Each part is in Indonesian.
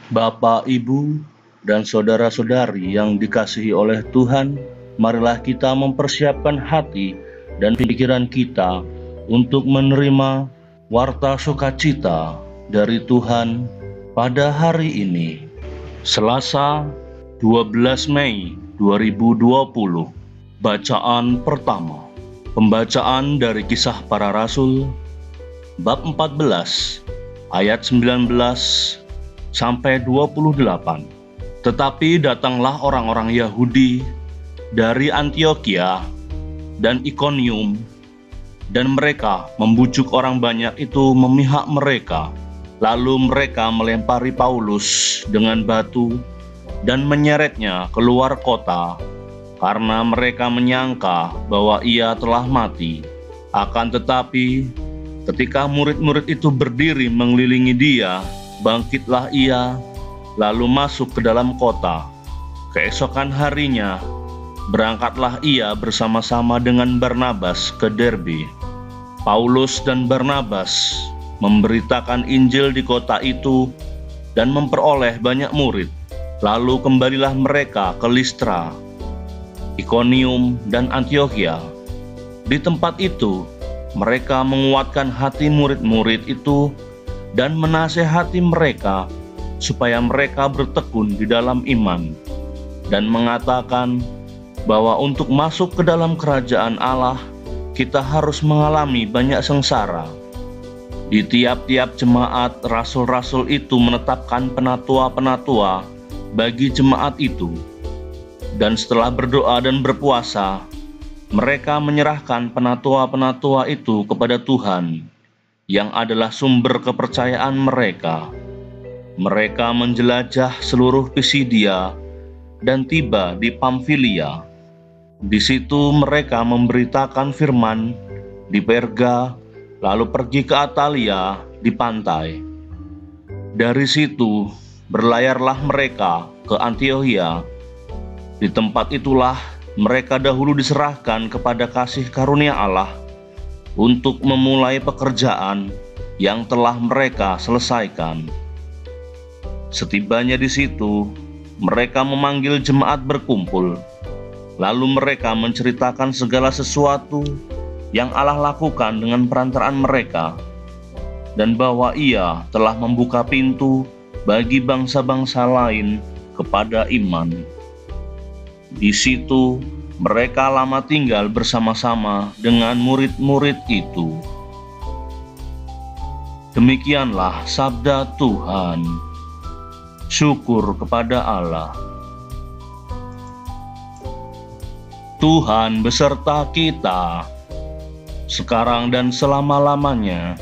Bapak, Ibu, dan saudara-saudari yang dikasihi oleh Tuhan, marilah kita mempersiapkan hati dan pikiran kita untuk menerima warta sukacita dari Tuhan pada hari ini, Selasa 12 Mei 2020. Bacaan pertama, pembacaan dari Kisah Para Rasul, bab 14, ayat 19 sampai 28. Tetapi datanglah orang-orang Yahudi dari Antiokhia dan Ikonium, dan mereka membujuk orang banyak itu memihak mereka. Lalu mereka melempari Paulus dengan batu dan menyeretnya keluar kota, karena mereka menyangka bahwa ia telah mati. Akan tetapi, ketika murid-murid itu berdiri mengelilingi dia, bangkitlah ia, lalu masuk ke dalam kota. Keesokan harinya, berangkatlah ia bersama-sama dengan Barnabas ke Derbe. Paulus dan Barnabas memberitakan Injil di kota itu dan memperoleh banyak murid. Lalu kembalilah mereka ke Listra, Ikonium, dan Antiokhia. Di tempat itu, mereka menguatkan hati murid-murid itu dan menasehati mereka supaya mereka bertekun di dalam iman, dan mengatakan bahwa untuk masuk ke dalam kerajaan Allah, kita harus mengalami banyak sengsara. Di tiap-tiap jemaat, rasul-rasul itu menetapkan penatua-penatua bagi jemaat itu. Dan setelah berdoa dan berpuasa, mereka menyerahkan penatua-penatua itu kepada Tuhan, yang adalah sumber kepercayaan mereka. Mereka menjelajah seluruh Pisidia dan tiba di Pamfilia. Di situ mereka memberitakan firman di Perga, lalu pergi ke Atalia di pantai. Dari situ berlayarlah mereka ke Antiokhia. Di tempat itulah mereka dahulu diserahkan kepada kasih karunia Allah untuk memulai pekerjaan yang telah mereka selesaikan. Setibanya di situ, mereka memanggil jemaat berkumpul. Lalu mereka menceritakan segala sesuatu yang Allah lakukan dengan perantaraan mereka, dan bahwa Ia telah membuka pintu bagi bangsa-bangsa lain kepada iman. Di situ mereka lama tinggal bersama-sama dengan murid-murid itu. Demikianlah sabda Tuhan. Syukur kepada Allah. Tuhan beserta kita, sekarang dan selama-lamanya.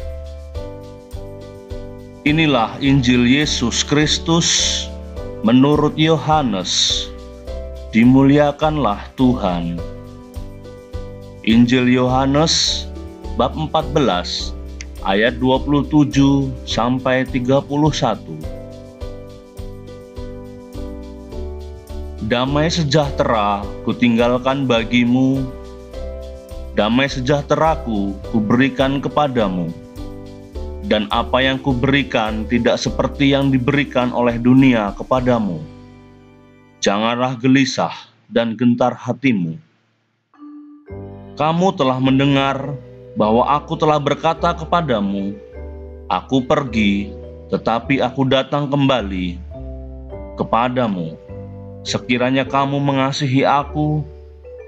Inilah Injil Yesus Kristus menurut Yohanes. Dimuliakanlah Tuhan. Injil Yohanes bab 14 ayat 27 sampai 31. Damai sejahtera kutinggalkan bagimu, damai sejahteraku kuberikan kepadamu, dan apa yang kuberikan tidak seperti yang diberikan oleh dunia kepadamu. Janganlah gelisah dan gentar hatimu. Kamu telah mendengar bahwa aku telah berkata kepadamu, aku pergi, tetapi aku datang kembali kepadamu. Sekiranya kamu mengasihi aku,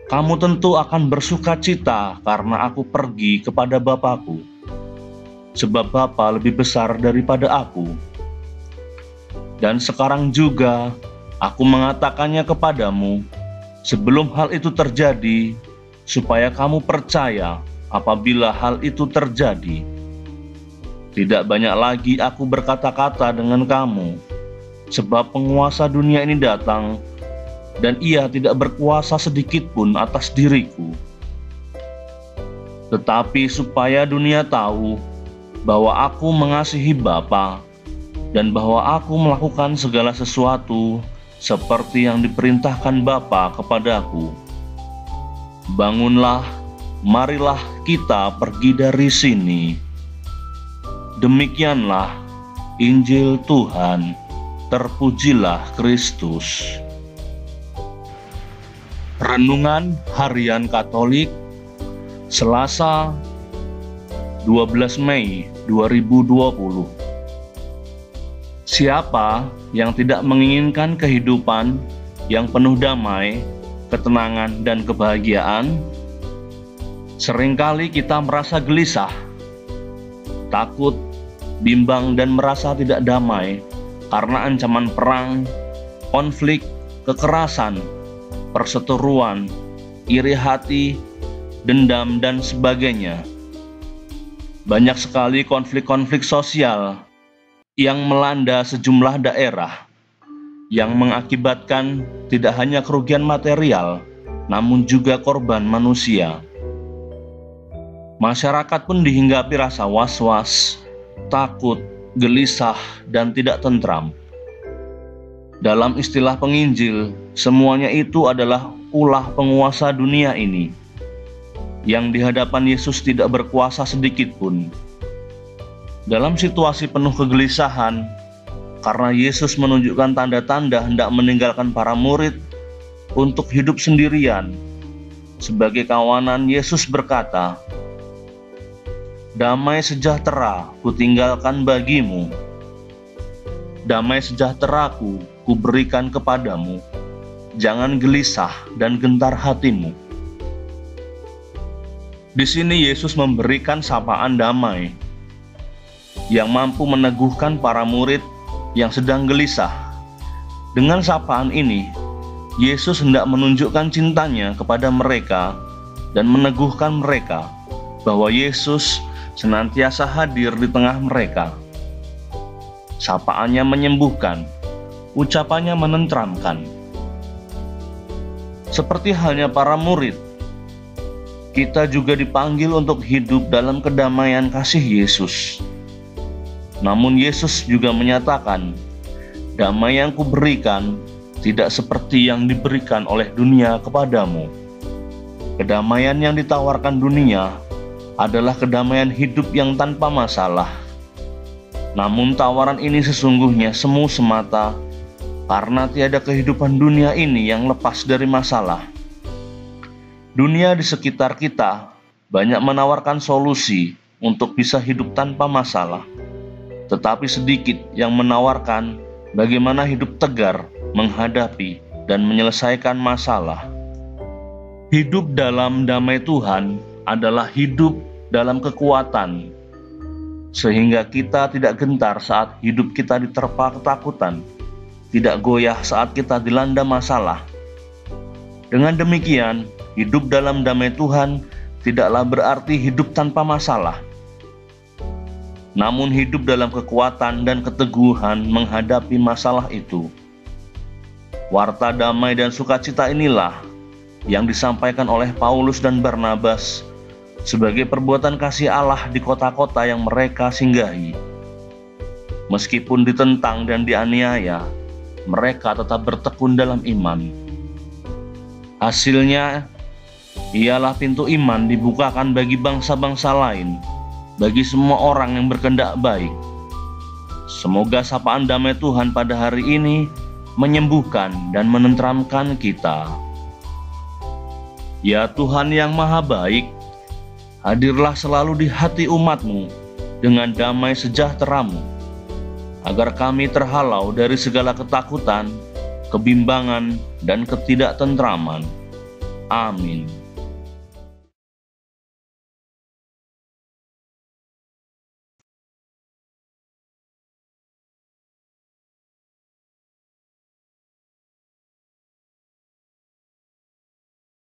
kamu tentu akan bersuka cita karena aku pergi kepada Bapa-Ku, sebab Bapa lebih besar daripada aku. Dan sekarang juga aku mengatakannya kepadamu sebelum hal itu terjadi, supaya kamu percaya apabila hal itu terjadi. Tidak banyak lagi aku berkata-kata dengan kamu, sebab penguasa dunia ini datang, dan ia tidak berkuasa sedikit pun atas diriku. Tetapi supaya dunia tahu bahwa aku mengasihi Bapa, dan bahwa aku melakukan segala sesuatu seperti yang diperintahkan Bapa kepadaku. Bangunlah, marilah kita pergi dari sini. Demikianlah Injil Tuhan. Terpujilah Kristus. Renungan Harian Katolik Selasa 12 Mei 2020. Siapa yang tidak menginginkan kehidupan yang penuh damai, ketenangan, dan kebahagiaan? Seringkali kita merasa gelisah, takut, bimbang, dan merasa tidak damai karena ancaman perang, konflik, kekerasan, perseteruan, iri hati, dendam, dan sebagainya. Banyak sekali konflik-konflik sosial yang melanda sejumlah daerah, yang mengakibatkan tidak hanya kerugian material, namun juga korban manusia. Masyarakat pun dihinggapi rasa was-was, takut, gelisah, dan tidak tentram. Dalam istilah penginjil, semuanya itu adalah ulah penguasa dunia ini, yang di hadapan Yesus tidak berkuasa sedikit pun. Dalam situasi penuh kegelisahan, karena Yesus menunjukkan tanda-tanda hendak meninggalkan para murid untuk hidup sendirian, sebagai kawanan Yesus berkata, "Damai sejahtera kutinggalkan bagimu, damai sejahteraku kuberikan kepadamu, jangan gelisah dan gentar hatimu." Di sini Yesus memberikan sapaan damai yang mampu meneguhkan para murid yang sedang gelisah. Dengan sapaan ini, Yesus hendak menunjukkan cintanya kepada mereka dan meneguhkan mereka bahwa Yesus senantiasa hadir di tengah mereka. Sapaannya menyembuhkan, ucapannya menenteramkan. Seperti halnya para murid, kita juga dipanggil untuk hidup dalam kedamaian kasih Yesus. Namun Yesus juga menyatakan, "Damai yang kuberikan tidak seperti yang diberikan oleh dunia kepadamu." Kedamaian yang ditawarkan dunia adalah kedamaian hidup yang tanpa masalah. Namun tawaran ini sesungguhnya semu semata, karena tiada kehidupan dunia ini yang lepas dari masalah. Dunia di sekitar kita banyak menawarkan solusi untuk bisa hidup tanpa masalah, tetapi sedikit yang menawarkan bagaimana hidup tegar menghadapi dan menyelesaikan masalah. Hidup dalam damai Tuhan adalah hidup dalam kekuatan, sehingga kita tidak gentar saat hidup kita diterpa ketakutan, tidak goyah saat kita dilanda masalah. Dengan demikian, hidup dalam damai Tuhan tidaklah berarti hidup tanpa masalah, namun hidup dalam kekuatan dan keteguhan menghadapi masalah itu. Warta damai dan sukacita inilah yang disampaikan oleh Paulus dan Barnabas sebagai perbuatan kasih Allah di kota-kota yang mereka singgahi. Meskipun ditentang dan dianiaya, mereka tetap bertekun dalam iman. Hasilnya ialah pintu iman dibukakan bagi bangsa-bangsa lain, bagi semua orang yang berkehendak baik. Semoga sapaan damai Tuhan pada hari ini menyembuhkan dan menenteramkan kita. Ya Tuhan yang Maha Baik, hadirlah selalu di hati umat-Mu dengan damai sejahtera-Mu, agar kami terhalau dari segala ketakutan, kebimbangan, dan ketidaktentraman. Amin.